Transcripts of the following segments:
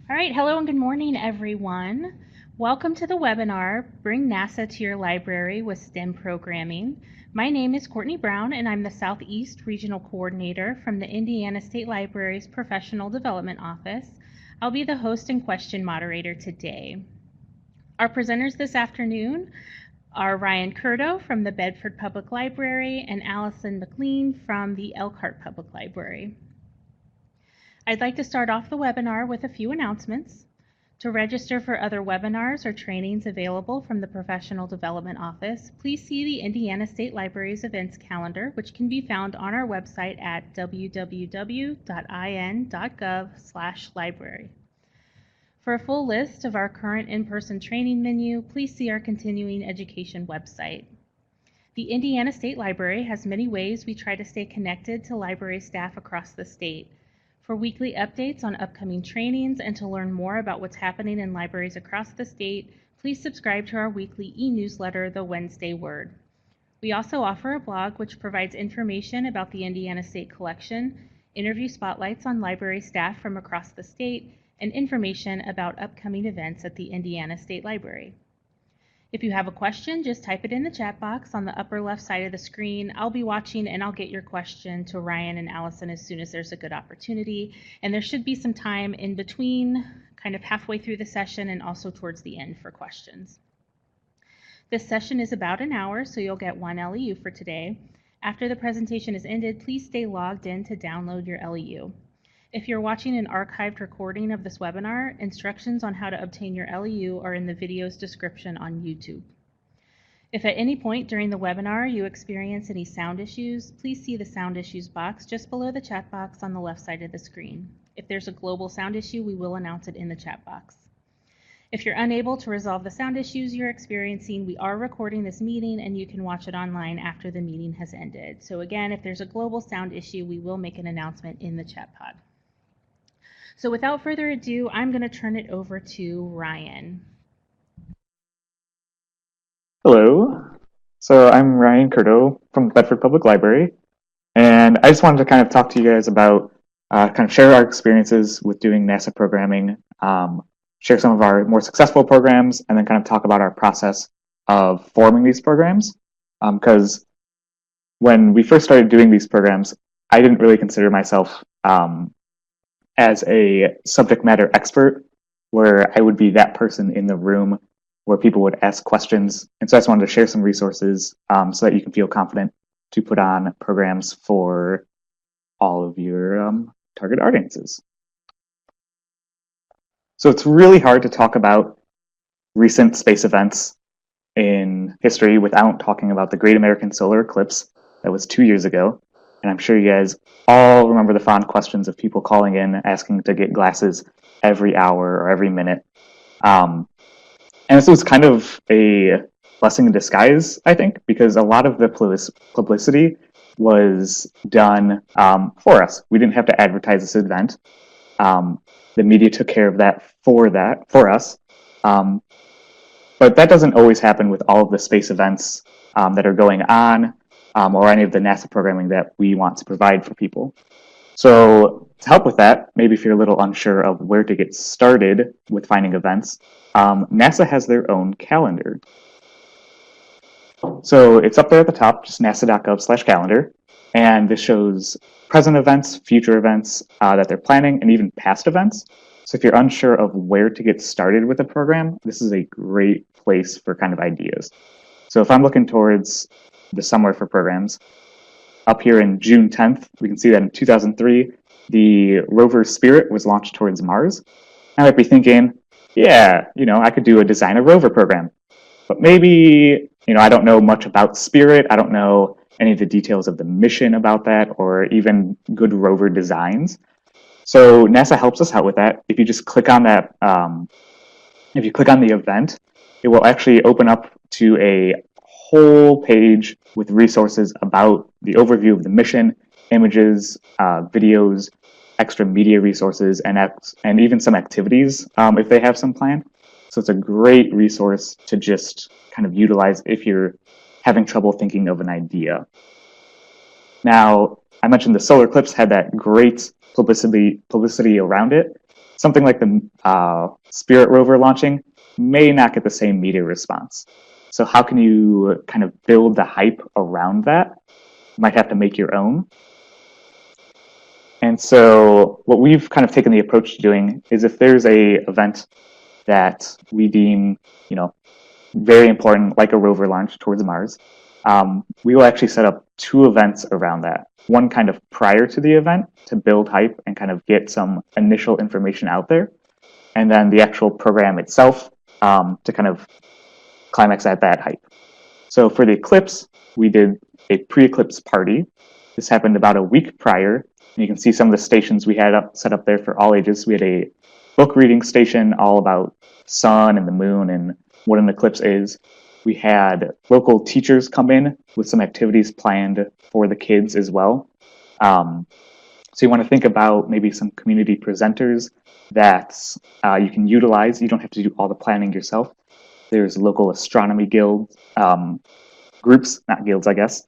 All right, hello and good morning, everyone. Welcome to the webinar, Bring NASA to Your Library with STEM Programming. My name is Courtney Brown, and I'm the Southeast Regional Coordinator from the Indiana State Library's Professional Development Office. I'll be the host and question moderator today. Our presenters this afternoon are Ryan Curto from the Bedford Public Library and Allison McLean from the Elkhart Public Library. I'd like to start off the webinar with a few announcements. To register for other webinars or trainings available from the Professional Development Office, please see the Indiana State Library's events calendar, which can be found on our website at www.in.gov/library. For a full list of our current in-person training menu, please see our continuing education website. The Indiana State Library has many ways we try to stay connected to library staff across the state. For weekly updates on upcoming trainings and to learn more about what's happening in libraries across the state, please subscribe to our weekly e-newsletter, The Wednesday Word. We also offer a blog which provides information about the Indiana State Collection, interview spotlights on library staff from across the state, and information about upcoming events at the Indiana State Library. If you have a question, just type it in the chat box on the upper left side of the screen. I'll be watching and I'll get your question to Ryan and Allison as soon as there's a good opportunity. And there should be some time in between, kind of halfway through the session and also towards the end for questions. This session is about an hour, so you'll get one LEU for today. After the presentation is ended, please stay logged in to download your LEU. If you're watching an archived recording of this webinar, instructions on how to obtain your LEU are in the video's description on YouTube. If at any point during the webinar you experience any sound issues, please see the sound issues box just below the chat box on the left side of the screen. If there's a global sound issue, we will announce it in the chat box. If you're unable to resolve the sound issues you're experiencing, we are recording this meeting and you can watch it online after the meeting has ended. So again, if there's a global sound issue, we will make an announcement in the chat pod. So without further ado, I'm going to turn it over to Ryan. Hello. So I'm Ryan Curto from Bedford Public Library, and I just wanted to kind of talk to you guys about, kind of share our experiences with doing NASA programming, share some of our more successful programs, and then kind of talk about our process of forming these programs. Because when we first started doing these programs, I didn't really consider myself as a subject matter expert, where I would be that person in the room where people would ask questions. And so I just wanted to share some resources so that you can feel confident to put on programs for all of your target audiences. So it's really hard to talk about recent space events in history without talking about the Great American Solar Eclipse that was 2 years ago. And I'm sure you guys all remember the fond questions of people calling in asking to get glasses every hour or every minute. And this was kind of a blessing in disguise, I think, because a lot of the publicity was done for us. We didn't have to advertise this event. The media took care of that for us. But that doesn't always happen with all of the space events that are going on, or any of the NASA programming that we want to provide for people. So to help with that, maybe if you're a little unsure of where to get started with finding events, NASA has their own calendar. So it's up there at the top, just nasa.gov/calendar, and this shows present events, future events that they're planning, and even past events. So if you're unsure of where to get started with a program, this is a great place for kind of ideas. So if I'm looking towards the summer for programs, up here in June 10th, we can see that in 2003, the rover Spirit was launched towards Mars. I might be thinking, yeah, I could do a design a rover program. But maybe, I don't know much about Spirit. I don't know any of the details of the mission about that or even good rover designs. So NASA helps us out with that. If you just click on that, if you click on the event, it will actually open up to a whole page with resources about the overview of the mission, images, videos, extra media resources, and even some activities if they have some planned. So it's a great resource to just kind of utilize if you're having trouble thinking of an idea. Now, I mentioned the solar eclipse had that great publicity around it. something like the Spirit rover launching may not get the same media response. So how can you kind of build the hype around that? You might have to make your own. And so what we've kind of taken the approach to doing is if there's a event that we deem, very important, like a rover launch towards Mars, we will actually set up 2 events around that. One kind of prior to the event to build hype and kind of get some initial information out there. And then the actual program itself to kind of climax at that hype. So for the eclipse, we did a pre-eclipse party. This happened about a week prior. And you can see some of the stations we had set up there for all ages. We had a book reading station all about sun and the moon and what an eclipse is. We had local teachers come in with some activities planned for the kids as well. So you want to think about maybe some community presenters that you can utilize. You don't have to do all the planning yourself. There's local astronomy guild groups, not guilds, I guess,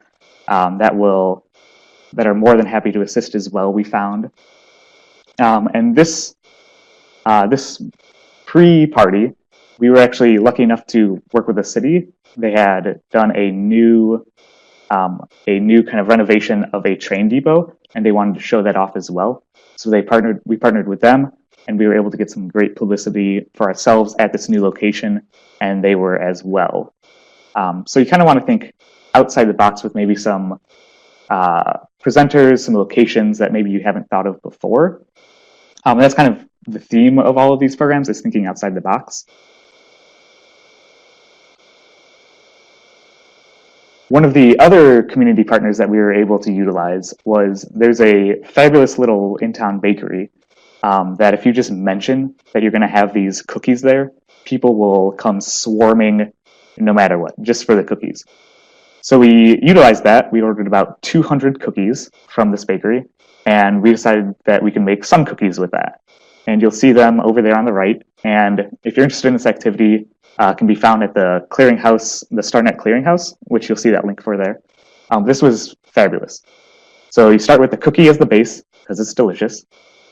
that are more than happy to assist as well, we found. And this pre-party, we were actually lucky enough to work with the city. They had done a new kind of renovation of a train depot, and they wanted to show that off as well. So we partnered with them, and we were able to get some great publicity for ourselves at this new location, and they were as well. So you kind of want to think outside the box with maybe some presenters, some locations that maybe you haven't thought of before. That's kind of the theme of all of these programs, is thinking outside the box. One of the other community partners that we were able to utilize was there's a fabulous little in-town bakery that if you just mention that you're going to have these cookies there, people will come swarming no matter what, just for the cookies. So we utilized that. We ordered about 200 cookies from this bakery, and we decided that we can make some cookies with that. And you'll see them over there on the right. And if you're interested in this activity, can be found at the clearinghouse, the StarNet clearinghouse, which you'll see that link for there. This was fabulous. So you start with the cookie as the base, because it's delicious.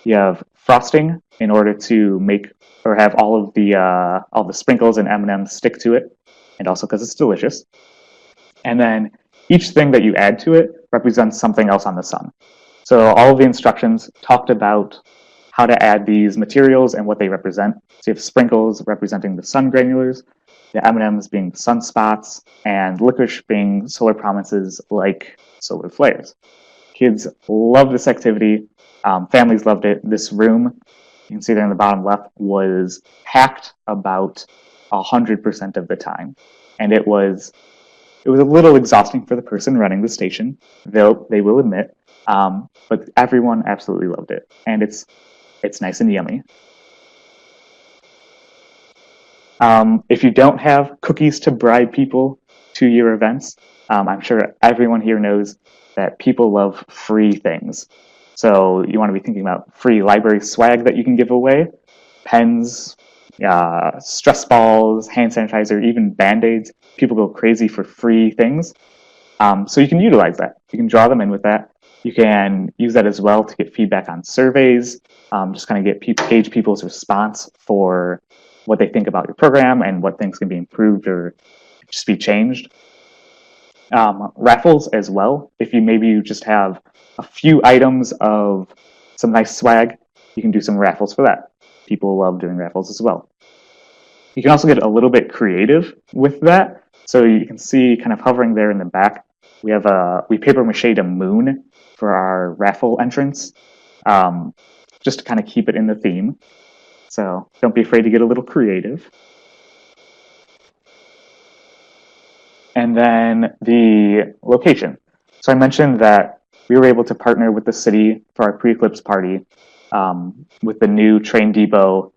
You have frosting in order to make or have all the sprinkles and M&Ms stick to it, and also because it's delicious. And then each thing that you add to it represents something else on the sun. So all of the instructions talked about how to add these materials and what they represent. So you have sprinkles representing the sun granulars, the M&Ms being sunspots, and licorice being solar promises like solar flares. Kids love this activity. Families loved it. This room, you can see there in the bottom left, was packed about 100% of the time. And it was a little exhausting for the person running the station, they will admit, but everyone absolutely loved it. And it's nice and yummy. If you don't have cookies to bribe people to your events, I'm sure everyone here knows that people love free things. So you want to be thinking about free library swag that you can give away, pens, stress balls, hand sanitizer, even Band-Aids. People go crazy for free things. So you can utilize that. You can draw them in with that. You can use that as well to get feedback on surveys, just kind of gauge people's response for what they think about your program and what things can be improved or just be changed. Raffles as well. If you just have a few items of some nice swag, you can do some raffles for that. People love doing raffles as well. You can also get a little bit creative with that. So you can see kind of hovering there in the back, we paper mache'd a moon for our raffle entrance, just to kind of keep it in the theme. So don't be afraid to get a little creative. And then the location. So I mentioned that we were able to partner with the city for our pre-eclipse party with the new train depot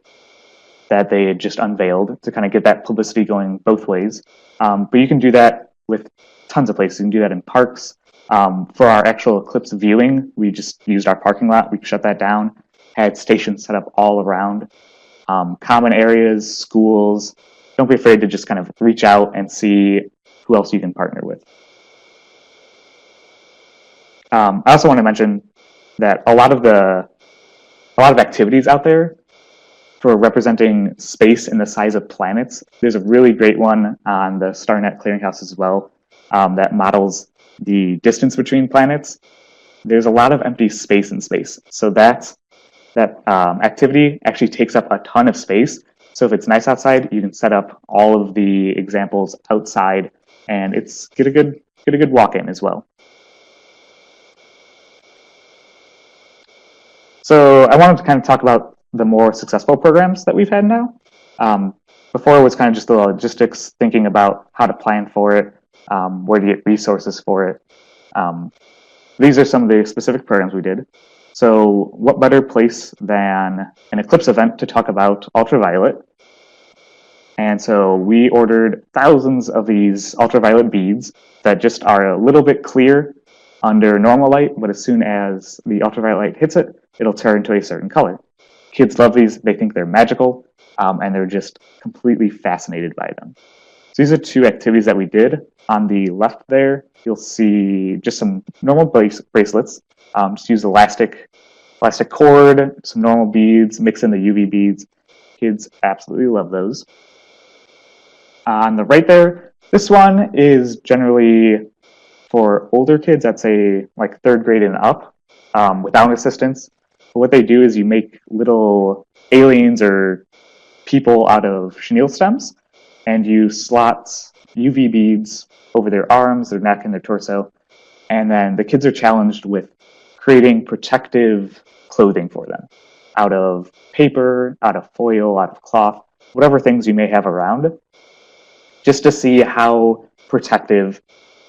that they had just unveiled to kind of get that publicity going both ways. But you can do that with tons of places. You can do that in parks. For our actual eclipse viewing, we just used our parking lot. We shut that down, had stations set up all around. Common areas, schools. Don't be afraid to just kind of reach out and see who else you can partner with. I also want to mention that a lot of activities out there for representing space in the size of planets. There's a really great one on the StarNet Clearinghouse as well that models the distance between planets. There's a lot of empty space in space. So that activity actually takes up a ton of space. So if it's nice outside, you can set up all of the examples outside, and it's get a good walk in as well. So I wanted to kind of talk about the more successful programs that we've had now. Before it was kind of just the logistics, thinking about how to plan for it, where to get resources for it. These are some of the specific programs we did. So what better place than an eclipse event to talk about ultraviolet? And so we ordered thousands of these ultraviolet beads that just are a little bit clear under normal light, but as soon as the ultraviolet light hits it, it'll turn to a certain color. Kids love these, they think they're magical, and they're just completely fascinated by them. So these are two activities that we did. On the left there, you'll see just some normal bracelets. Just use elastic cord, some normal beads, mix in the UV beads. Kids absolutely love those. On the right there, this one is generally for older kids, I'd say like 3rd grade and up, without assistance. But what they do is you make little aliens or people out of chenille stems, and you slot UV beads over their arms, their neck, and their torso. And then the kids are challenged with creating protective clothing for them out of paper, out of foil, out of cloth, whatever things you may have around, just to see how protective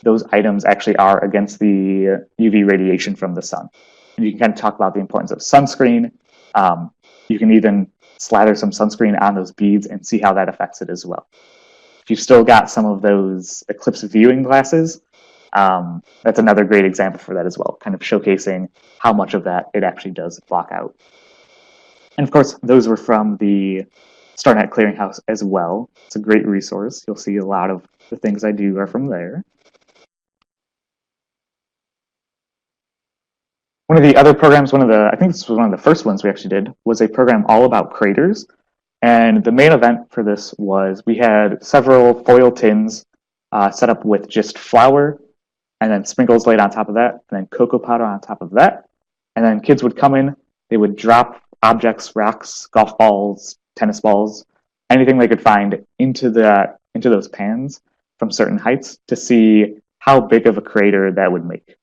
those items actually are against the UV radiation from the sun. And you can kind of talk about the importance of sunscreen. You can even slather some sunscreen on those beads and see how that affects it as well. If you've still got some of those eclipse viewing glasses, that's another great example for that as well, kind of showcasing how much of that it actually does block out. And of course, those were from the StarNet Clearinghouse as well. It's a great resource. You'll see a lot of the things I do are from there. One of the other programs, I think this was one of the first ones we actually did, was a program all about craters. And the main event for this was we had several foil tins set up with just flour, and then sprinkles laid on top of that, and then cocoa powder on top of that. And then kids would come in, they would drop objects, rocks, golf balls, tennis balls, anything they could find into those pans from certain heights to see how big of a crater that would make.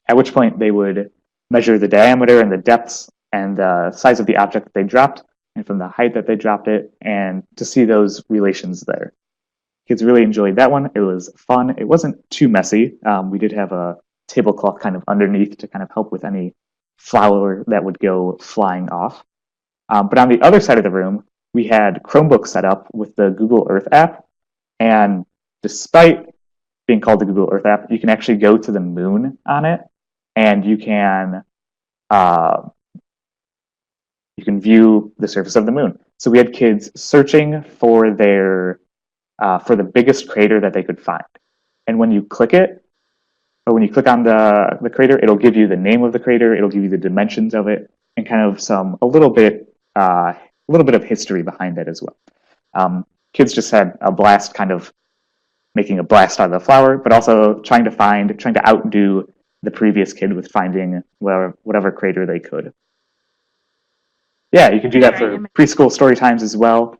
At which point they would measure the diameter and the depths and the size of the object that they dropped, and from the height that they dropped it, and to see those relations there. Kids really enjoyed that one. It was fun. It wasn't too messy. We did have a tablecloth kind of underneath to kind of help with any flour that would go flying off. But on the other side of the room, we had Chromebooks set up with the Google Earth app. And despite being called the Google Earth app, you can actually go to the moon on it, and you can view the surface of the moon. So we had kids searching for for the biggest crater that they could find. And when you click it, or when you click on the crater, it'll give you the name of the crater, it'll give you the dimensions of it, and kind of a little bit of history behind it as well. Kids just had a blast, kind of making a blast out of the flower, but also trying to outdo the previous kid with finding whatever crater they could. Yeah, you can do that for preschool story times as well.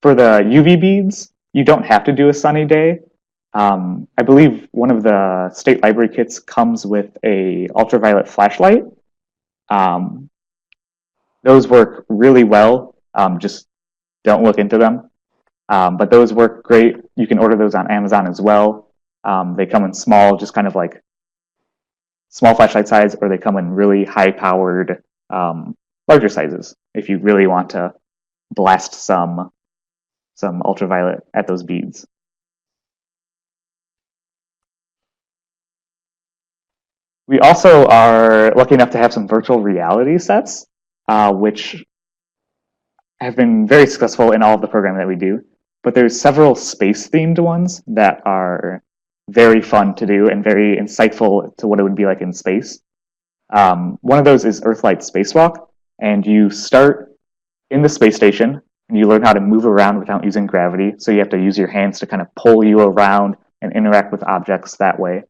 For the UV beads, you don't have to do a sunny day. I believe one of the state library kits comes with a ultraviolet flashlight. Those work really well. Just don't look into them. But those work great. You can order those on Amazon as well. They come in small, just kind of like small flashlight size, or they come in really high-powered, larger sizes if you really want to blast some ultraviolet at those beads. We also are lucky enough to have some virtual reality sets, which have been very successful in all of the programming that we do. But there's several space-themed ones that are very fun to do and very insightful to what it would be like in space. One of those is Earthlight Spacewalk. And you start in the space station, and you learn how to move around without using gravity. So you have to use your hands to kind of pull you around and interact with objects that way.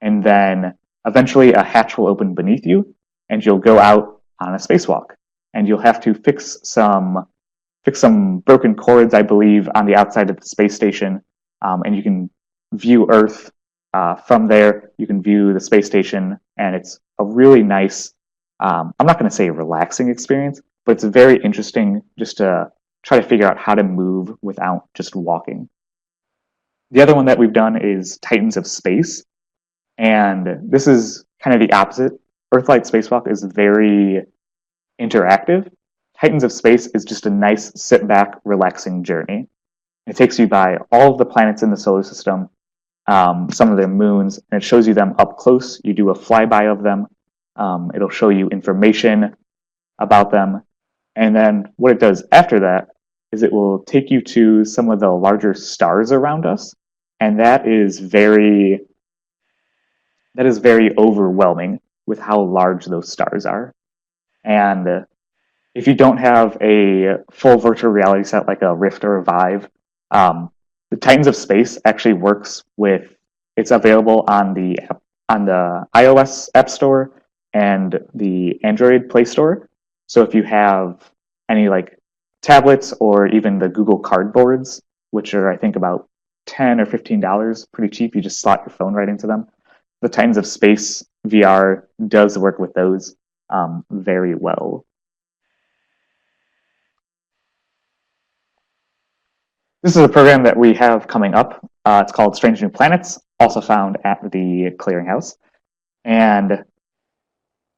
And then eventually a hatch will open beneath you, and you'll go out on a spacewalk. And you'll have to fix some broken cords, I believe, on the outside of the space station. And you can view Earth from there. You can view the space station, and it's a really nice, I'm not going to say a relaxing experience, but it's very interesting just to try to figure out how to move without just walking. The other one that we've done is Titans of Space. And this is kind of the opposite. Earthlight Spacewalk is very interactive. Titans of Space is just a nice sit back, relaxing journey. It takes you by all of the planets in the solar system, some of their moons, and it shows you them up close. You do a flyby of them. It'll show you information about them. And then what it does after that is it will take you to some of the larger stars around us. And that is very overwhelming with how large those stars are. And if you don't have a full virtual reality set like a Rift or a Vive, the Titans of Space actually works with, it's available on the iOS App Store and the Android Play Store. So if you have any like tablets or even the Google Cardboards, which are I think about $10 or $15, pretty cheap, you just slot your phone right into them. The Titans of Space VR does work with those very well. This is a program that we have coming up. It's called Strange New Planets, also found at the Clearinghouse. And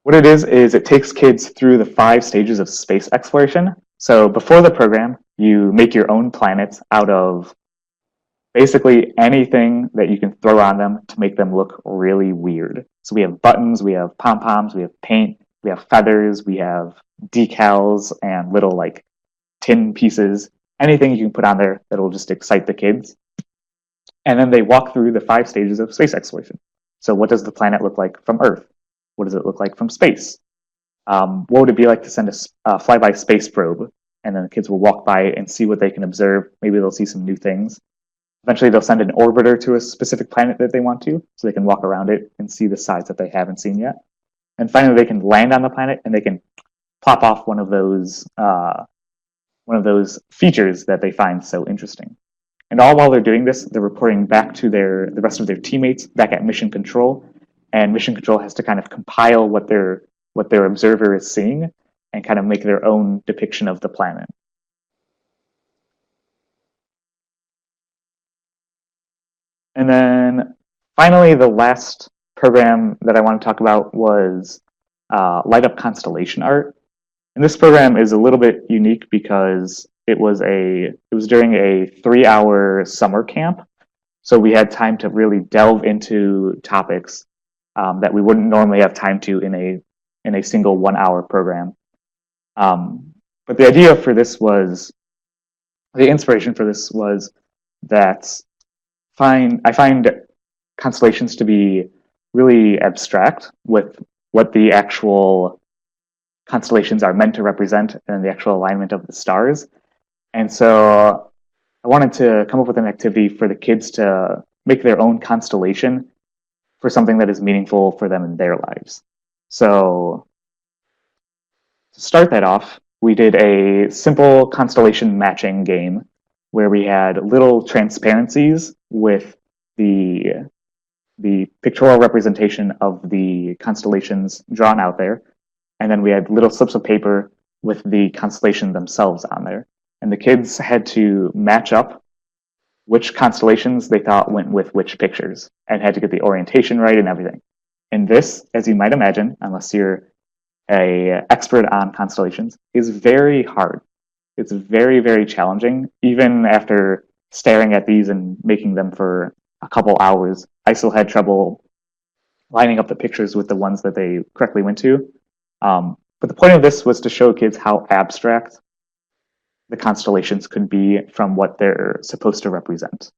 what it is it takes kids through the 5 stages of space exploration. So before the program, you make your own planets out of basically anything that you can throw on them to make them look really weird. So we have buttons, we have pom-poms, we have paint, we have feathers, we have decals and little like tin pieces, anything you can put on there that'll just excite the kids. And then they walk through the 5 stages of space exploration. So what does the planet look like from Earth? What does it look like from space? What would it be like to send a flyby space probe? And then the kids will walk by and see what they can observe. Maybe they'll see some new things. Eventually, they'll send an orbiter to a specific planet that they want to, so they can walk around it and see the sides that they haven't seen yet. And finally, they can land on the planet and they can plop off one of those features that they find so interesting. And all while they're doing this, they're reporting back to the rest of their teammates back at Mission Control, and Mission Control has to kind of compile what their observer is seeing and kind of make their own depiction of the planet. And then finally, the last program that I want to talk about was Light Up Constellation Art. And this program is a little bit unique because it was during a 3-hour summer camp. So we had time to really delve into topics that we wouldn't normally have time to in a single 1-hour program. But the idea for this was, the inspiration for this was that I find constellations to be really abstract with what the actual constellations are meant to represent and the actual alignment of the stars. And so I wanted to come up with an activity for the kids to make their own constellation for something that is meaningful for them in their lives. So to start that off, we did a simple constellation matching game where we had little transparencies with the pictorial representation of the constellations drawn out there. And then we had little slips of paper with the constellation themselves on there. And the kids had to match up which constellations they thought went with which pictures and had to get the orientation right and everything. And this, as you might imagine, unless you're an expert on constellations, is very hard. It's very, very challenging. Even after staring at these and making them for a couple hours, I still had trouble lining up the pictures with the ones that they correctly went to. But the point of this was to show kids how abstract the constellations could be from what they're supposed to represent.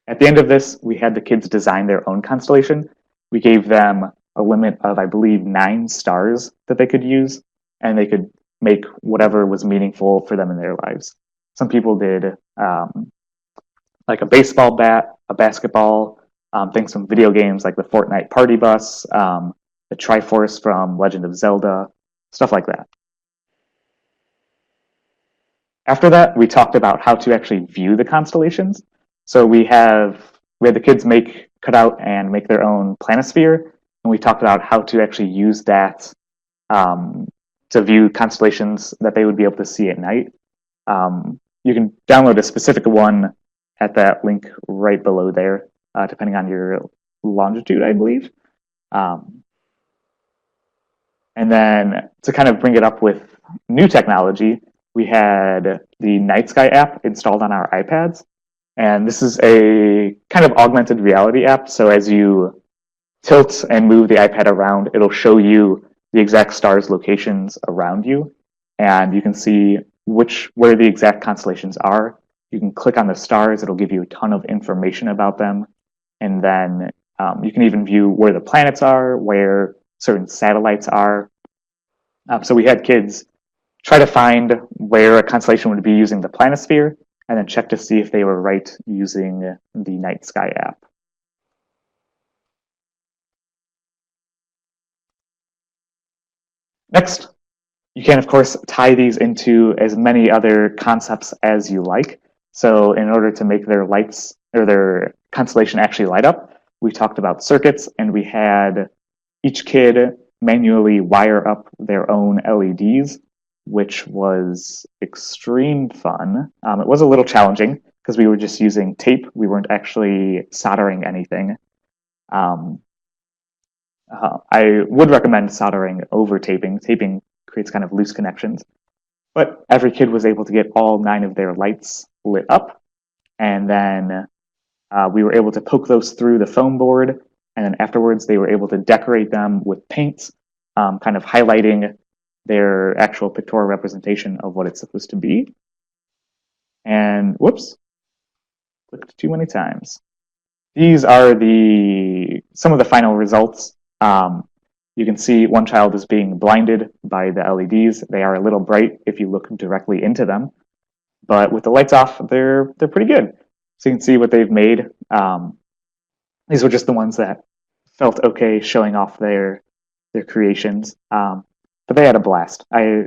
At the end of this, we had the kids design their own constellation. We gave them a limit of, I believe, 9 stars that they could use. and they could make whatever was meaningful for them in their lives. Some people did like a baseball bat, a basketball, things from video games like the Fortnite Party Bus, the Triforce from Legend of Zelda, stuff like that. After that, we talked about how to actually view the constellations. So we had the kids cut out and make their own planisphere, and we talked about how to actually use that to view constellations that they would be able to see at night. You can download a specific one at that link right below there, depending on your longitude, I believe. And then to kind of bring it up with new technology, we had the Night Sky app installed on our iPads. And this is a kind of augmented reality app. So as you tilt and move the iPad around, it'll show you the exact stars' locations around you. And you can see where the exact constellations are. You can click on the stars. It'll give you a ton of information about them. And then you can even view where the planets are, where certain satellites are. So we had kids try to find where a constellation would be using the planisphere, and then check to see if they were right using the Night Sky app. Next, you can, of course, tie these into as many other concepts as you like. So in order to make their lights or their constellation actually light up, we talked about circuits, and we had each kid manually wire up their own LEDs, which was extreme fun. It was a little challenging because we were just using tape. We weren't actually soldering anything. I would recommend soldering over taping. Taping creates kind of loose connections. But every kid was able to get all 9 of their lights lit up. And then we were able to poke those through the foam board. And then afterwards, they were able to decorate them with paint, kind of highlighting their actual pictorial representation of what it's supposed to be. And whoops, clicked too many times. These are some of the final results. You can see one child is being blinded by the LEDs. They are a little bright if you look directly into them, but with the lights off, they're pretty good. So you can see what they've made. These were just the ones that felt okay showing off their creations, but they had a blast. I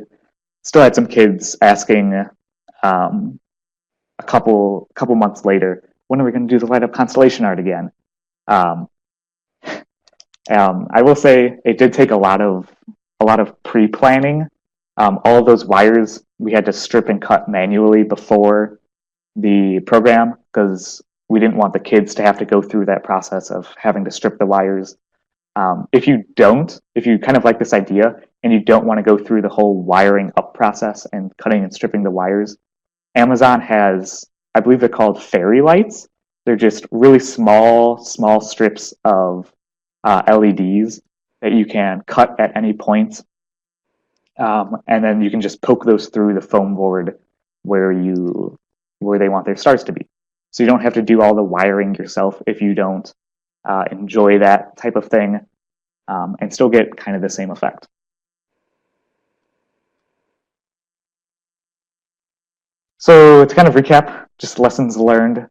still had some kids asking a couple months later, when are we going to do the light up constellation art again? I will say it did take a lot of pre-planning. All of those wires we had to strip and cut manually before the program because we didn't want the kids to have to go through that process of having to strip the wires. If you kind of like this idea and you don't want to go through the whole wiring up process and cutting and stripping the wires, Amazon has, I believe they're called fairy lights. They're just really small strips of LEDs that you can cut at any point. And then you can just poke those through the foam board where they want their stars to be. So you don't have to do all the wiring yourself if you don't enjoy that type of thing, and still get kind of the same effect. So to kind of recap, just lessons learned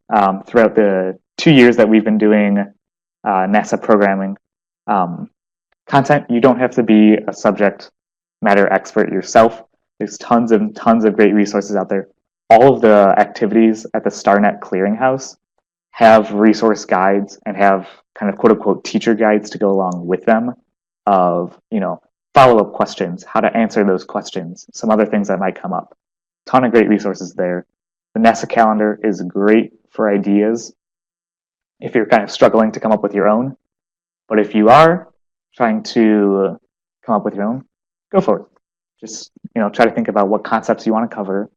throughout the 2 years that we've been doing NASA programming. Content, you don't have to be a subject matter expert yourself. There's tons and tons of great resources out there. All of the activities at the StarNet Clearinghouse have resource guides and have kind of quote unquote teacher guides to go along with them of, follow-up questions, how to answer those questions, some other things that might come up. Ton of great resources there. The NASA calendar is great for ideas if you're kind of struggling to come up with your own. But if you are trying to come up with your own, go for it. Just, try to think about what concepts you want to cover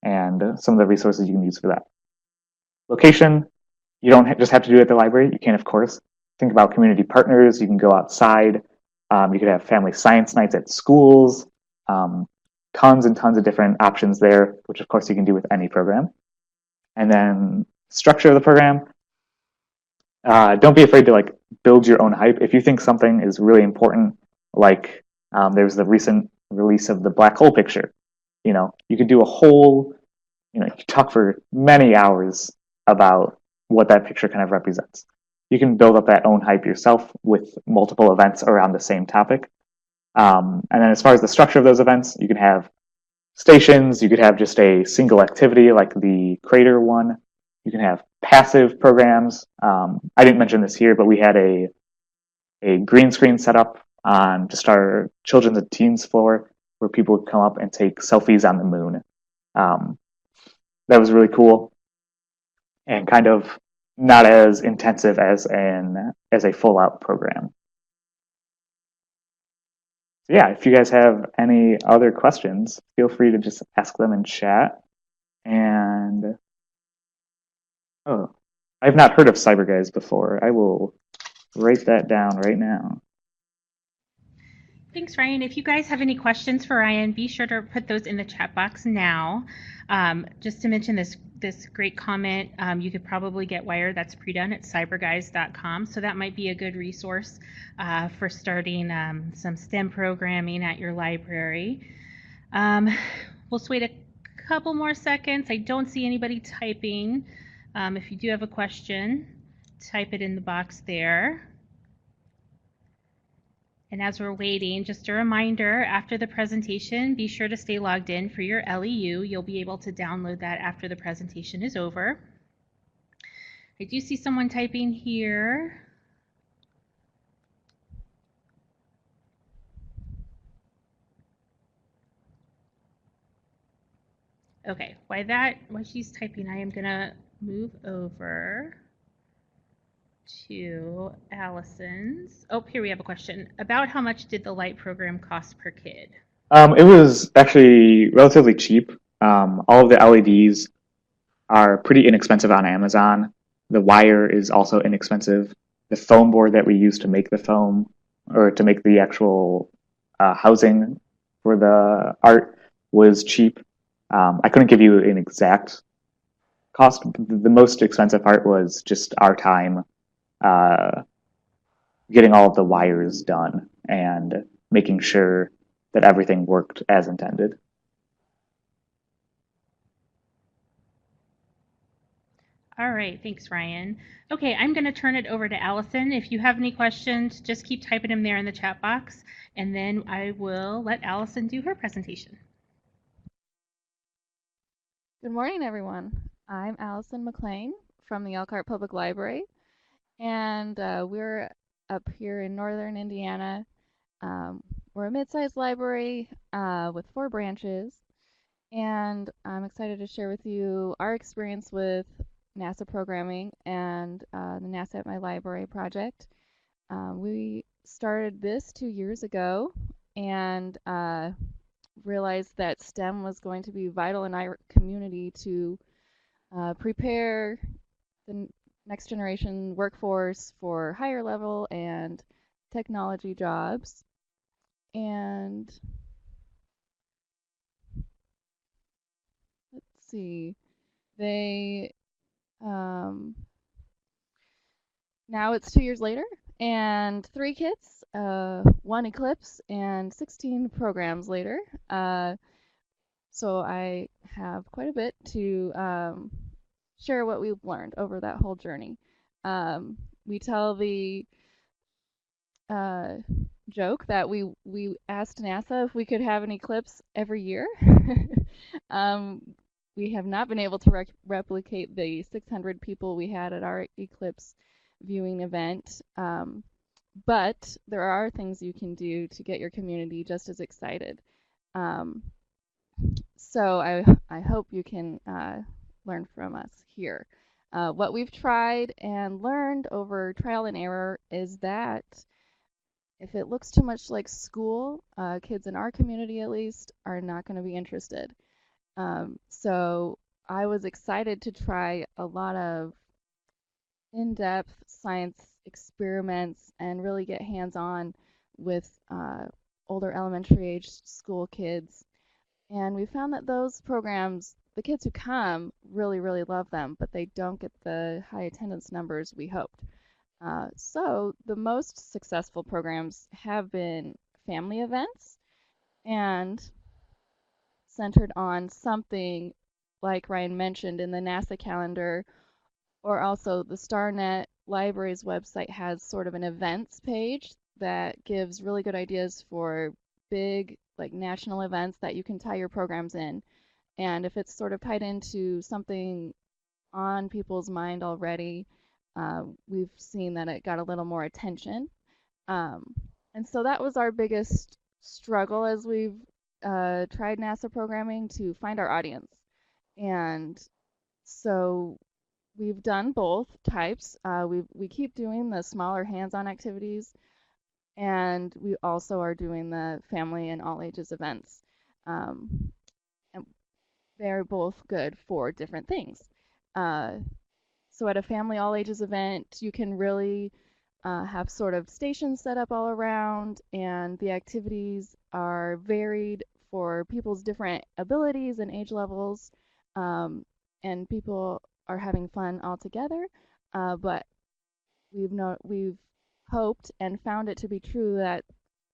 and some of the resources you can use for that. Location, you don't just have to do it at the library. You can, of course, think about community partners. You can go outside. You could have family science nights at schools. Tons and tons of different options there, which of course you can do with any program. And then structure of the program. Don't be afraid to build your own hype. If you think something is really important, like there's the recent release of the black hole picture. You could do a whole, you could talk for many hours about what that picture kind of represents. You can build up that own hype yourself with multiple events around the same topic. And then as far as the structure of those events, you can have stations, you could have just a single activity like the crater one. You can have passive programs. I didn't mention this here, but we had a green screen set up on just our children's and teens floor where people would come up and take selfies on the moon. That was really cool and kind of not as intensive as a full out program. So yeah, if you guys have any other questions, feel free to just ask them in chat. And oh, I've not heard of Cyber Guys before. I will write that down right now. Thanks, Ryan. If you guys have any questions for Ryan, be sure to put those in the chat box now. Just to mention this great comment, you could probably get Wire that's pre-done at cyberguys.com, so that might be a good resource for starting some STEM programming at your library. We'll just wait a couple more seconds. I don't see anybody typing. If you do have a question, type it in the box there. And as we're waiting, just a reminder, after the presentation, be sure to stay logged in for your LEU. You'll be able to download that after the presentation is over. I do see someone typing here. Okay, while she's typing, I am gonna move over to Allison's. Oh, here we have a question. About how much did the light program cost per kid? It was actually relatively cheap. All of the LEDs are pretty inexpensive on Amazon. The wire is also inexpensive. The foam board that we use to make the foam, or to make the actual housing for the art, was cheap. I couldn't give you an exact cost. The most expensive part was just our time getting all of the wires done and making sure that everything worked as intended. All right, thanks, Ryan. Okay, I'm going to turn it over to Allison. If you have any questions, just keep typing them there in the chat box, and then I will let Allison do her presentation. Good morning, everyone. I'm Allison McLean from the Elkhart Public Library, and we're up here in northern Indiana. We're a mid-sized library with 4 branches, and I'm excited to share with you our experience with NASA programming and the NASA MyLibrary project. We started this 2 years ago and realized that STEM was going to be vital in our community to prepare the next generation workforce for higher level and technology jobs. And let's see, they now it's 2 years later and 3 kits, 1 eclipse, and 16 programs later. So I have quite a bit to share what we've learned over that whole journey. We tell the joke that we asked NASA if we could have an eclipse every year. We have not been able to replicate the 600 people we had at our eclipse viewing event, but there are things you can do to get your community just as excited. So I hope you can learn from us here. What we've tried and learned over trial and error is that if it looks too much like school, kids in our community at least are not going to be interested. So I was excited to try a lot of in-depth science experiments and really get hands-on with older elementary age school kids. And we found that those programs, the kids who come really, really love them, but they don't get the high attendance numbers we hoped. So the most successful programs have been family events. and centered on something like Ryan mentioned in the NASA calendar, or also the StarNet Library's website has sort of an events page that gives really good ideas for big like national events that you can tie your programs in. And if it's sort of tied into something on people's mind already, we've seen that it got a little more attention. Um, and so that was our biggest struggle as we've tried NASA programming to find our audience. And so we've done both types. We keep doing the smaller hands-on activities, and we also are doing the family and all ages events. And they're both good for different things. Uh, so at a family all ages event, you can really have sort of stations set up all around, and the activities are varied for people's different abilities and age levels, and people are having fun all together. But we've hoped and found it to be true that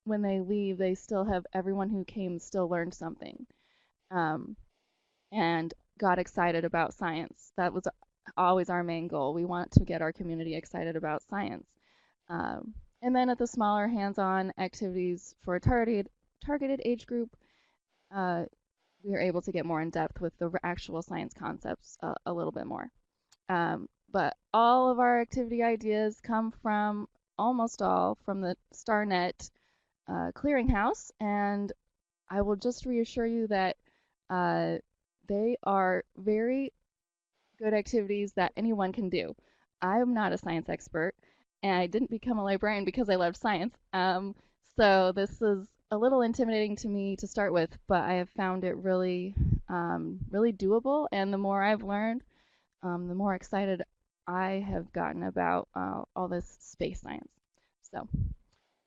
when they leave, they still have everyone who came still learned something, um, and got excited about science. That was always our main goal. We want to get our community excited about science. And then at the smaller hands-on activities for a targeted age group, we are able to get more in depth with the actual science concepts a little bit more. But all of our activity ideas come from, almost all, from the StarNet clearinghouse, and I will just reassure you that they are very good activities that anyone can do. I'm not a science expert, and I didn't become a librarian because I loved science. So this is a little intimidating to me to start with, but I have found it really, really doable. And the more I've learned, the more excited I have gotten about all this space science. So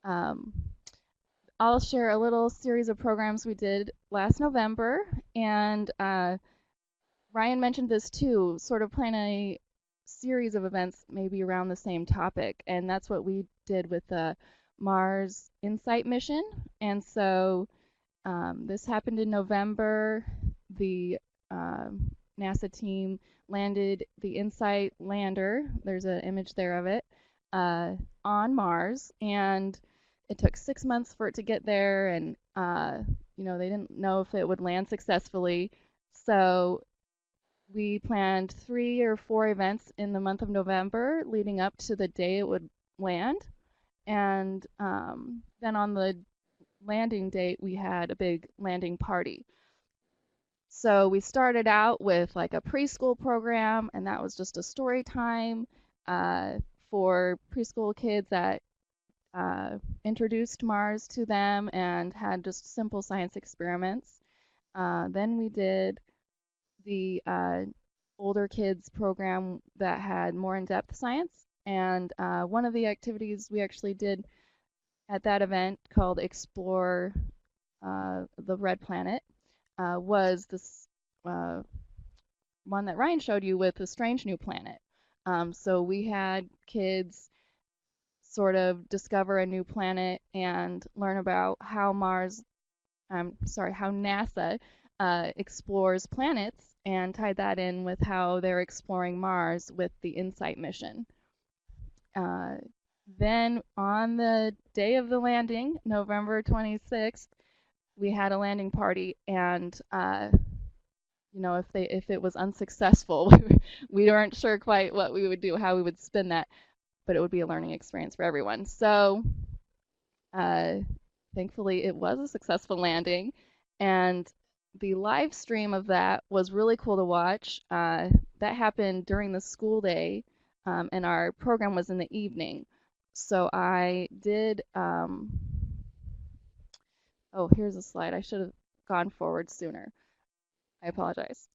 um, I'll share a little series of programs we did last November, and Ryan mentioned this too, sort of plan a series of events maybe around the same topic, and that's what we did with the Mars Insight mission. And so this happened in November. The NASA team landed the Insight lander, there's an image there of it, on Mars, and it took 6 months for it to get there, and they didn't know if it would land successfully. So we planned 3 or 4 events in the month of November leading up to the day it would land. And then on the landing date, we had a big landing party. So we started out with like a preschool program, and that was just a story time for preschool kids that introduced Mars to them and had just simple science experiments. Then we did the older kids program that had more in-depth science. And one of the activities we actually did at that event called Explore the Red Planet was this one that Ryan showed you with the Strange New Planet. So we had kids sort of discover a new planet and learn about how how NASA explores planets, and tied that in with how they're exploring Mars with the InSight mission. Then on the day of the landing, November 26th, we had a landing party, and if it was unsuccessful, we weren't sure quite what we would do, how we would spin that, but it would be a learning experience for everyone. So thankfully, it was a successful landing, and the live stream of that was really cool to watch. That happened during the school day, and our program was in the evening. So I did, oh, here's a slide. I should have gone forward sooner. I apologize.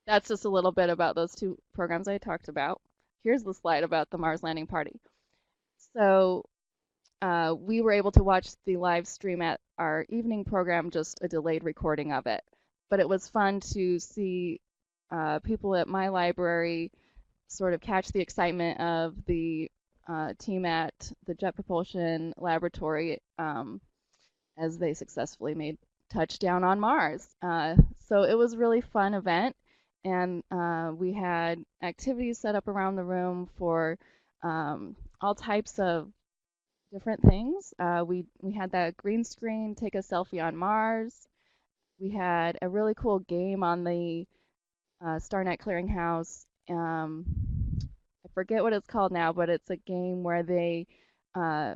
That's just a little bit about those 2 programs I talked about. Here's the slide about the Mars landing party. So we were able to watch the live stream at our evening program, just a delayed recording of it. But it was fun to see people at MyLibrary sort of catch the excitement of the team at the Jet Propulsion Laboratory as they successfully made touchdown on Mars. So it was a really fun event, and we had activities set up around the room for all types of different things. We had that green screen, take a selfie on Mars. We had a really cool game on the StarNet Clearinghouse. I forget what it's called now, but it's a game where they uh,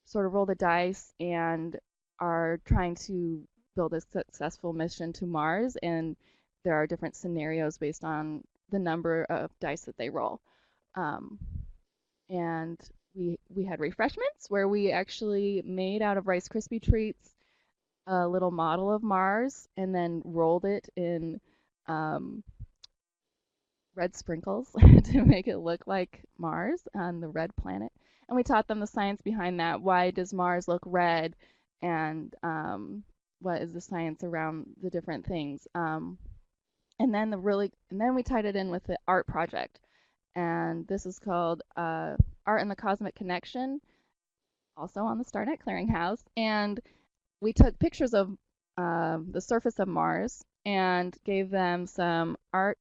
sort of roll the dice and are trying to build a successful mission to Mars, and there are different scenarios based on the number of dice that they roll. Um, and we had refreshments where we actually made out of Rice Krispie treats a little model of Mars and then rolled it in um, red sprinkles to make it look like Mars on the red planet. And we taught them the science behind that. Why does Mars look red? And what is the science around the different things? And then we tied it in with the art project. And this is called Art and the Cosmic Connection, also on the StarNet Clearinghouse. And we took pictures of the surface of Mars and gave them some art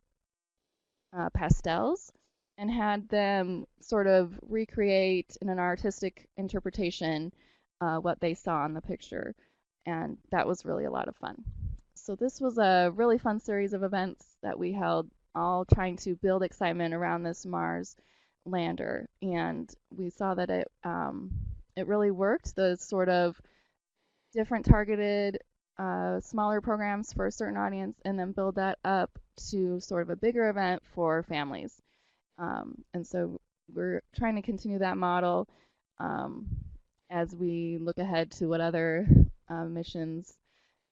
pastels and had them sort of recreate in an artistic interpretation what they saw in the picture. And that was really a lot of fun. So this was a really fun series of events that we held, all trying to build excitement around this Mars lander. And we saw that it really worked. The sort of different targeted smaller programs for a certain audience, and then build that up to sort of a bigger event for families. And so we're trying to continue that model as we look ahead to what other missions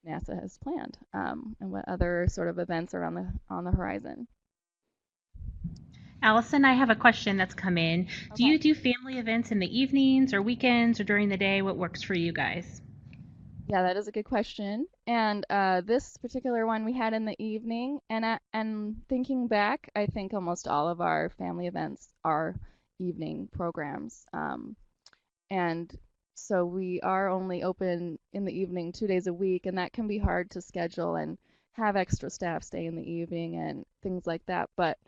NASA has planned and what other sort of events are on the horizon. Allison, I have a question that's come in. Do Okay. you do family events in the evenings or weekends or during the day? What works for you guys? Yeah, that is a good question. And this particular one we had in the evening. And thinking back, I think almost all of our family events are evening programs. And so we are only open in the evening 2 days a week, and that can be hard to schedule and have extra staff stay in the evening and things like that. But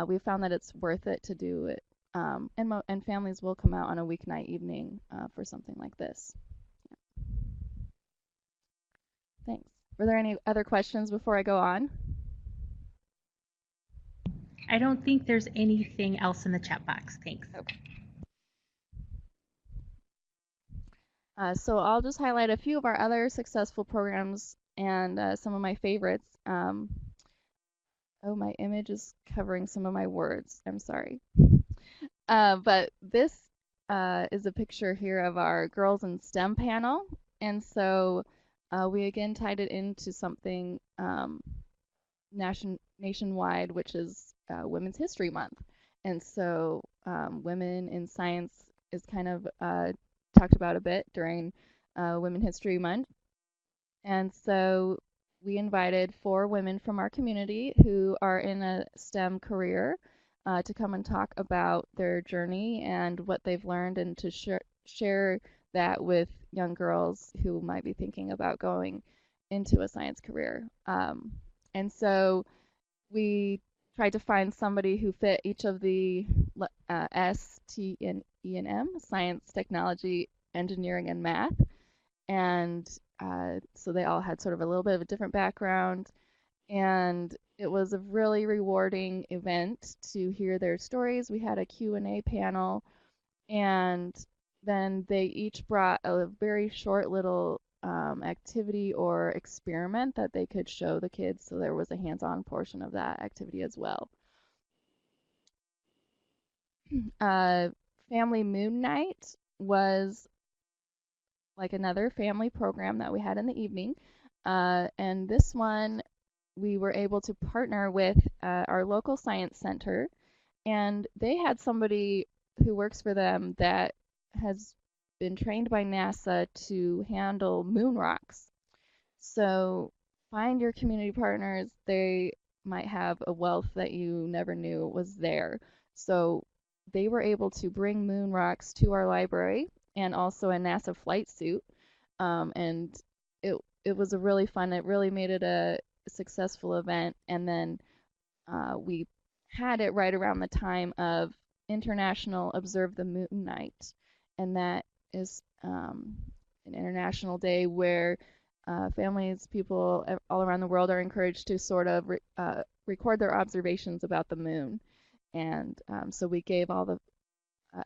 we found that it's worth it to do it. And families will come out on a weeknight evening for something like this. Thanks. Were there any other questions before I go on? I don't think there's anything else in the chat box. Thanks. Okay. So I'll just highlight a few of our other successful programs and some of my favorites. Oh, my image is covering some of my words. I'm sorry. But this is a picture here of our Girls in STEM panel. And so we again tied it into something nationwide, which is Women's History Month. And so women in science is kind of talked about a bit during Women's History Month. And so we invited 4 women from our community who are in a STEM career to come and talk about their journey and what they've learned, and to share that with young girls who might be thinking about going into a science career. And so we tried to find somebody who fit each of the S, T, and E, and M, science, technology, engineering, and math. And so they all had sort of a little bit of a different background. And it was a really rewarding event to hear their stories. We had a Q&A panel, and then they each brought a very short little activity or experiment that they could show the kids. So there was a hands-on portion of that activity as well. Family Moon Night was like another family program that we had in the evening. And this one, we were able to partner with our local science center, and they had somebody who works for them that has been trained by NASA to handle moon rocks. So find your community partners. They might have a wealth that you never knew was there. So they were able to bring moon rocks to our library, and also a NASA flight suit. and it was a really fun. It really made it a successful event, and then we had it right around the time of International Observe the Moon Night, and that is an international day where families, people all around the world are encouraged to sort of record their observations about the moon. And so we gave all the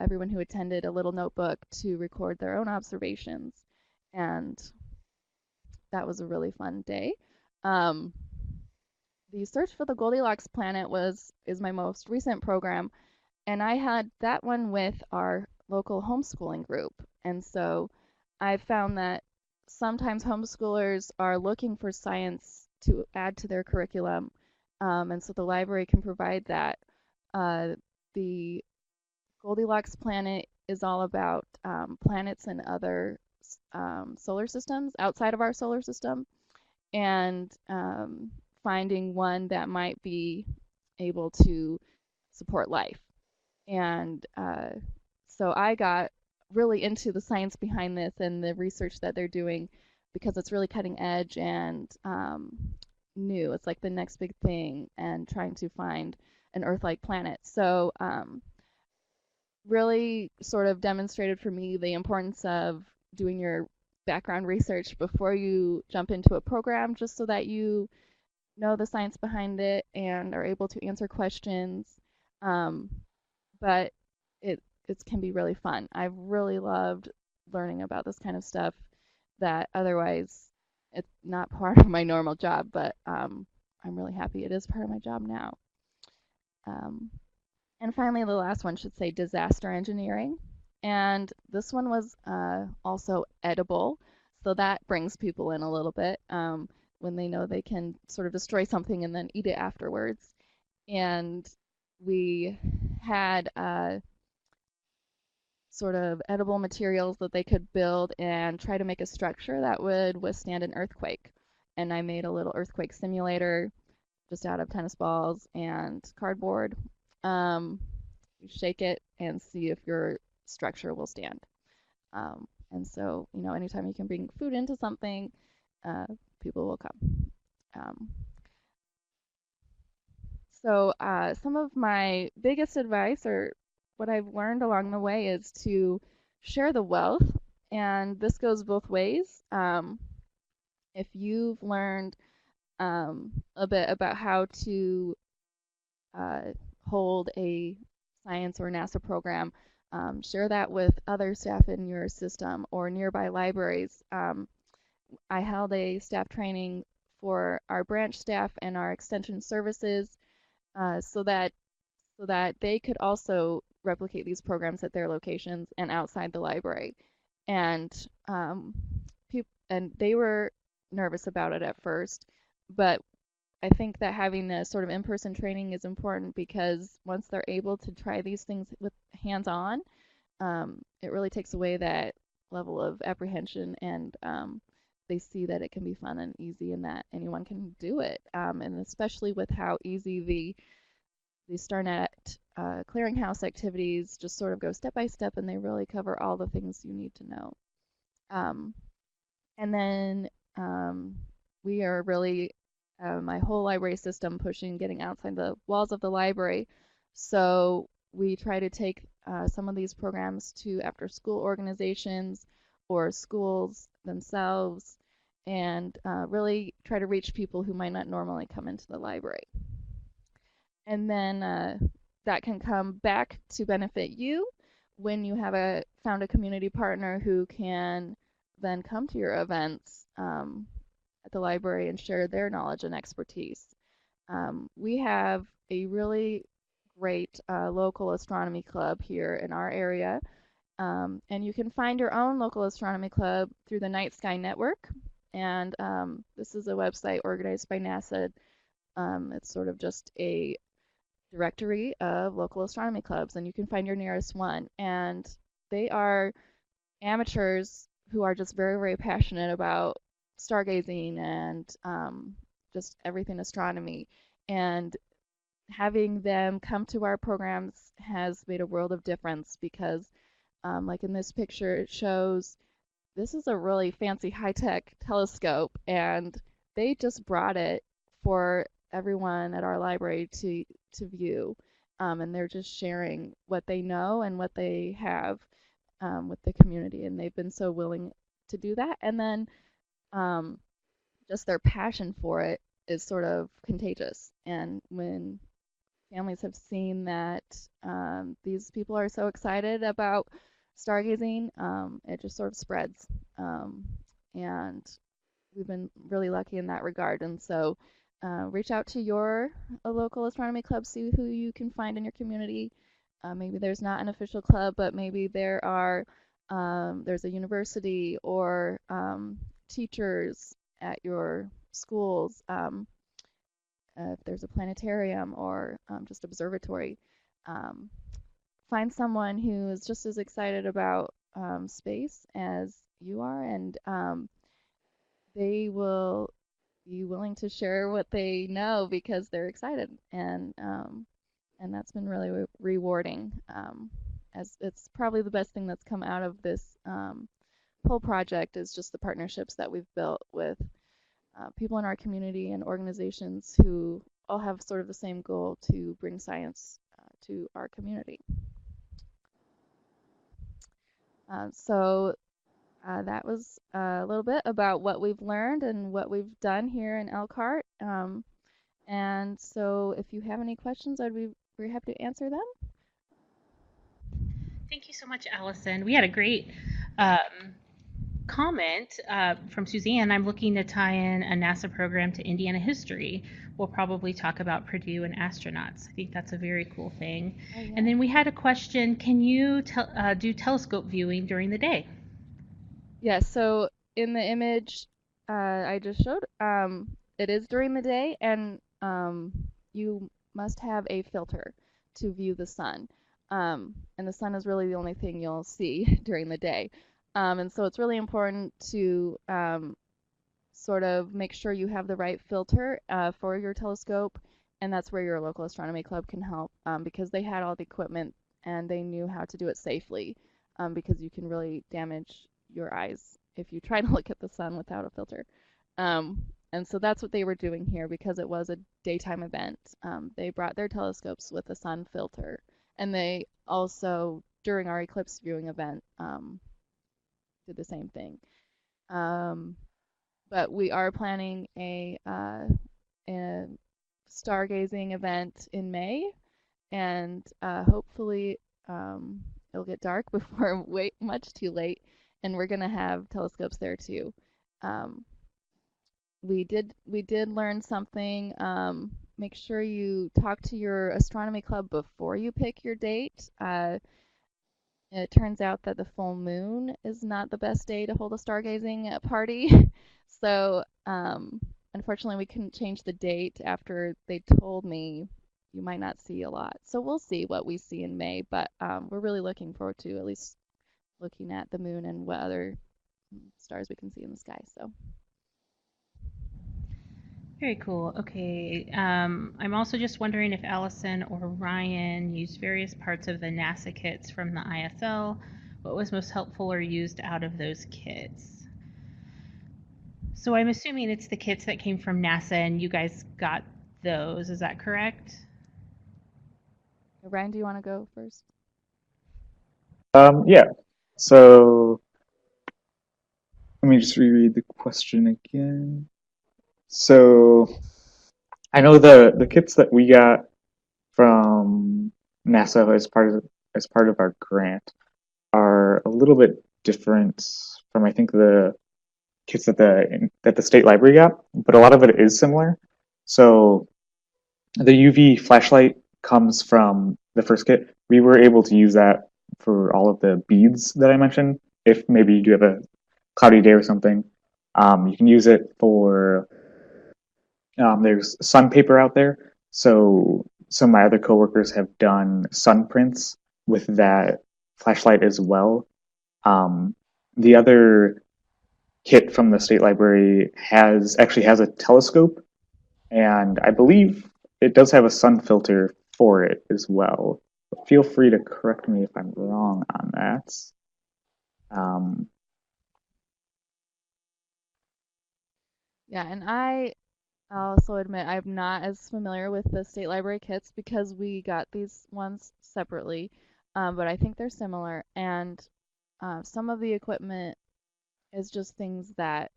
everyone who attended a little notebook to record their own observations, and that was a really fun day. Um, the Search for the Goldilocks Planet is my most recent program, and I had that one with our local homeschooling group. And so I found that sometimes homeschoolers are looking for science to add to their curriculum, and so the library can provide that. The Goldilocks Planet is all about planets and other solar systems outside of our solar system, and finding one that might be able to support life. And so I got really into the science behind this and the research that they're doing because it's really cutting edge and new. It's like the next big thing and trying to find an Earth-like planet. So really sort of demonstrated for me the importance of doing your background research before you jump into a program, just so that you know the science behind it and are able to answer questions. Um, but it can be really fun. I've really loved learning about this kind of stuff that otherwise it's not part of my normal job, but I'm really happy it is part of my job now. Um, and finally, the last one should say disaster engineering. And this one was also edible, so that brings people in a little bit when they know they can sort of destroy something and then eat it afterwards. And we had sort of edible materials that they could build and try to make a structure that would withstand an earthquake. And I made a little earthquake simulator just out of tennis balls and cardboard. You shake it and see if your structure will stand. And so, you know, anytime you can bring food into something, people will come. Um, so some of my biggest advice or what I've learned along the way is to share the wealth, and this goes both ways. If you've learned a bit about how to uh, hold a science or NASA program, share that with other staff in your system or nearby libraries. I held a staff training for our branch staff and our extension services so that they could also replicate these programs at their locations and outside the library. And they were nervous about it at first, but I think that having the sort of in-person training is important because once they're able to try these things with hands-on, it really takes away that level of apprehension, and they see that it can be fun and easy and that anyone can do it. And especially with how easy the StarNet clearinghouse activities just sort of go step by step, and they really cover all the things you need to know. And then we are really my whole library system pushing getting outside the walls of the library. So we try to take some of these programs to after school organizations or schools themselves and really try to reach people who might not normally come into the library. And then that can come back to benefit you when you have found a community partner who can then come to your events at the library and share their knowledge and expertise. We have a really great local astronomy club here in our area, and you can find your own local astronomy club through the Night Sky Network. And this is a website organized by NASA. It's sort of just a directory of local astronomy clubs, and you can find your nearest one. And they are amateurs who are just very, very passionate about stargazing and just everything astronomy. And having them come to our programs has made a world of difference because, like in this picture, it shows this is a really fancy high-tech telescope, and they just brought it for everyone at our library to view. And they're just sharing what they know and what they have with the community, and they've been so willing to do that. And then um, just their passion for it is sort of contagious. And when families have seen that these people are so excited about stargazing, it just sort of spreads. And we've been really lucky in that regard. And so reach out to your local astronomy club, see who you can find in your community. Maybe there's not an official club, but maybe there's a university or teachers at your schools. If there's a planetarium or just observatory, um, find someone who is just as excited about space as you are, and they will be willing to share what they know because they're excited, and that's been really rewarding. As it's probably the best thing that's come out of this whole project is just the partnerships that we've built with people in our community and organizations who all have sort of the same goal to bring science to our community. So that was a little bit about what we've learned and what we've done here in Elkhart. And so if you have any questions, I'd be very happy to answer them. Thank you so much, Allison. We had a great comment from Suzanne. I'm looking to tie in a NASA program to Indiana history. We'll probably talk about Purdue and astronauts. I think that's a very cool thing. Oh, yeah. And then we had a question, can you do telescope viewing during the day? Yes, so in the image I just showed, it is during the day, and you must have a filter to view the sun. And the sun is really the only thing you'll see during the day. And so it's really important to sort of make sure you have the right filter for your telescope, and that's where your local astronomy club can help because they had all the equipment and they knew how to do it safely because you can really damage your eyes if you try to look at the sun without a filter. And so that's what they were doing here because it was a daytime event. They brought their telescopes with a sun filter, and they also, during our eclipse viewing event, did the same thing. But we are planning a stargazing event in May, and hopefully it'll get dark before much too late, and we're gonna have telescopes there too. We did learn something. Make sure you talk to your astronomy club before you pick your date. It turns out that the full moon is not the best day to hold a stargazing party. So unfortunately, we couldn't change the date after they told me you might not see a lot. So we'll see what we see in May, but we're really looking forward to at least looking at the moon and what other stars we can see in the sky. So. Very cool. Okay. I'm also just wondering if Allison or Ryan used various parts of the NASA kits from the ISL. What was most helpful or used out of those kits? So I'm assuming it's the kits that came from NASA and you guys got those. Is that correct? Ryan, do you want to go first? Yeah. So let me just reread the question again. So I know the kits that we got from NASA as part of our grant are a little bit different from I think the kits that the state library got, but a lot of it is similar. So the UV flashlight comes from the first kit. We were able to use that for all of the beads that I mentioned. If maybe you do have a cloudy day or something, you can use it for. There's sun paper out there, so some of my other coworkers have done sun prints with that flashlight as well. The other kit from the state library actually has a telescope, and I believe it does have a sun filter for it as well. But feel free to correct me if I'm wrong on that. Yeah, and I also admit I'm not as familiar with the state library kits because we got these ones separately, but I think they're similar. And some of the equipment is just things that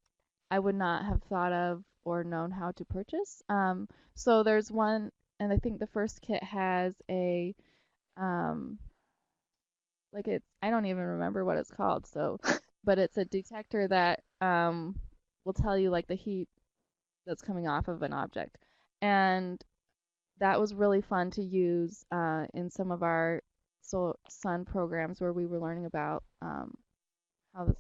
I would not have thought of or known how to purchase. So there's one, and I think the first kit has a um, like I don't even remember what it's called. So, but it's a detector that will tell you like the heat that's coming off of an object. And that was really fun to use in some of our sun programs where we were learning about how the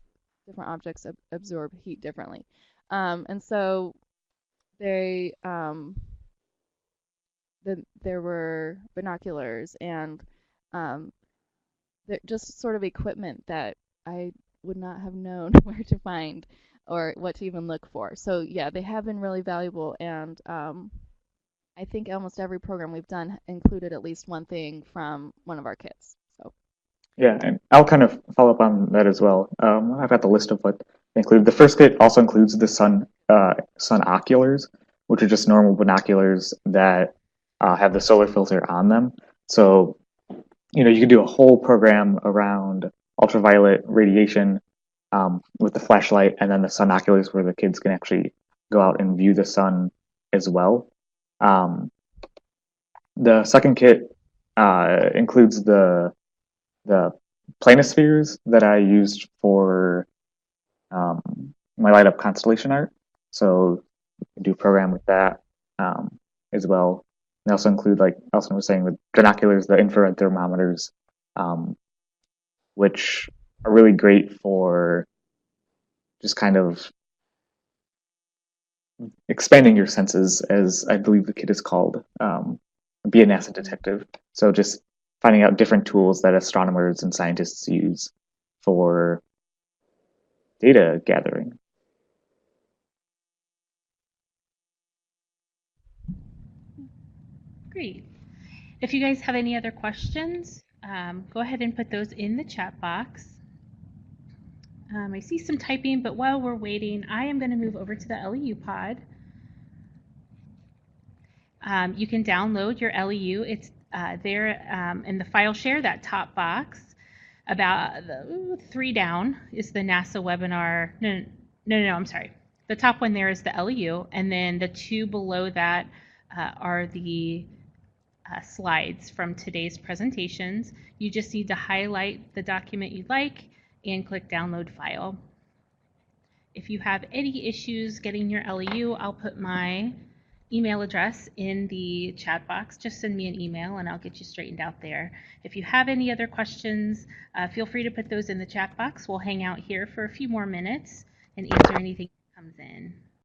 different objects absorb heat differently. And so they there were binoculars and um, just sort of equipment that I would not have known where to find or what to even look for. So yeah, they have been really valuable, and I think almost every program we've done included at least one thing from one of our kits. So Yeah, and I'll kind of follow up on that as well. I've got the list of what they include. The first kit also includes the sun oculars, which are just normal binoculars that have the solar filter on them. So, you can do a whole program around ultraviolet radiation with the flashlight, and then the sun oculars where the kids can actually go out and view the sun as well. Um, the second kit includes the planispheres that I used for um, my light up constellation art. So I do a program with that as well. They also include, like Elson was saying, the binoculars, the infrared thermometers, um, which are really great for just kind of expanding your senses, as I believe the kit is called. Be a NASA detective. So just finding out different tools that astronomers and scientists use for data gathering. Great. If you guys have any other questions, go ahead and put those in the chat box. I see some typing, but while we're waiting, I am going to move over to the LEU pod. You can download your LEU. It's there in the file share, that top box. About 3 down is the NASA webinar. No, I'm sorry. The top one there is the LEU, and then the 2 below that are the slides from today's presentations. You just need to highlight the document you'd like and click download file. If you have any issues getting your LEU, I'll put my email address in the chat box. Just send me an email and I'll get you straightened out there. If you have any other questions, feel free to put those in the chat box. We'll hang out here for a few more minutes and answer anything that comes in.